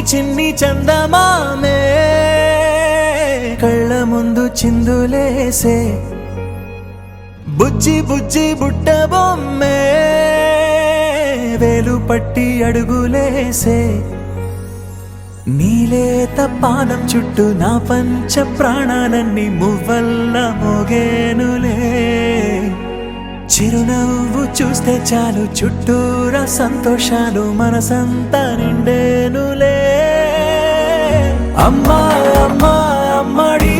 చిన్ని చందమామే కళ్ళ ముందు చిందులేసే బుజ్జి బుజ్జి బుట్ట బొమ్మే వేలు పట్టి అడుగులేసే నీలేత పానం చుట్టూ నా పంచ ప్రాణాలన్నీ మువ్వల్ల మోగేనులే చిరునవ్వు చూస్తే చాలు చుట్టూరా సంతోషాలు మనసంతా నిండేనులే అమ్మా అమ్మా అమ్మడి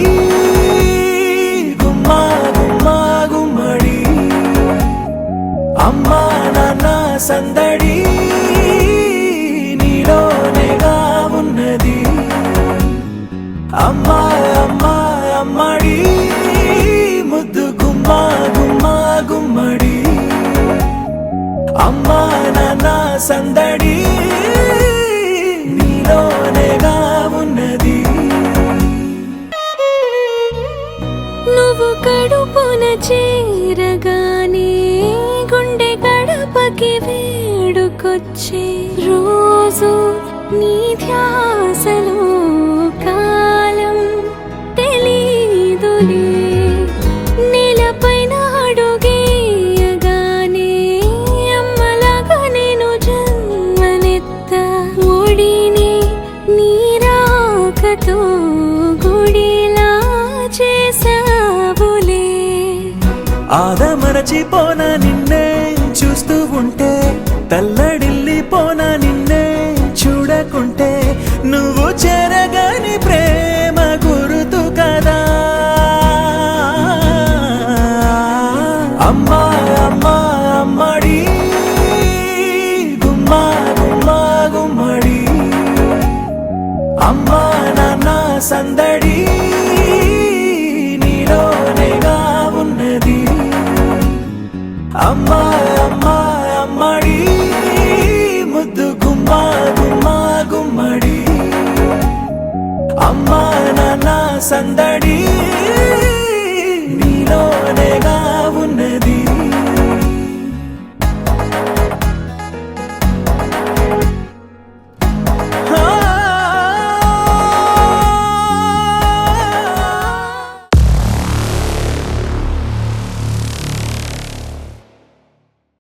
గుమ్మా గుమ్మా గుమ్మడి అమ్మా నాన్న సందడి నీలోనేగా ఉన్నది అమ్మా అమ్మా అమ్మడి ముద్దు గుమ్మా గుమ్మా గుమ్మడి అమ్మా నాన్న సందడి నీలోనేగా ఉన్నది నువ్వు కడుపున చేరగానే గుండె గడపకి వేడుకొచ్చే రోజు నీ ధ్యాసలో కాలం తెలీదులే నేలపైన అడుగేయగానే అమ్మలాగా నేను జన్మనెత్త ఒడిని నీరాకతో గుడిలా చేసావులే ఆదమరచిపోన నిన్నే చూస్తూ ఉంటే తల్లడిల్లిపోన నిన్నే చూడకుంటే నువ్వు చెరగని ప్రేమ గురుతు కదా అమ్మా అమ్మా అమ్మడి గుమ్మా గుమ్మా గుమ్మడి అమ్మా నాన్న సందడి నీలోనేగా ఉన్నది అమ్మా అమ్మా అమ్మడి ముద్దు గుమ్మా గుమ్మా గుమ్మడి అమ్మా నాన్న సందడి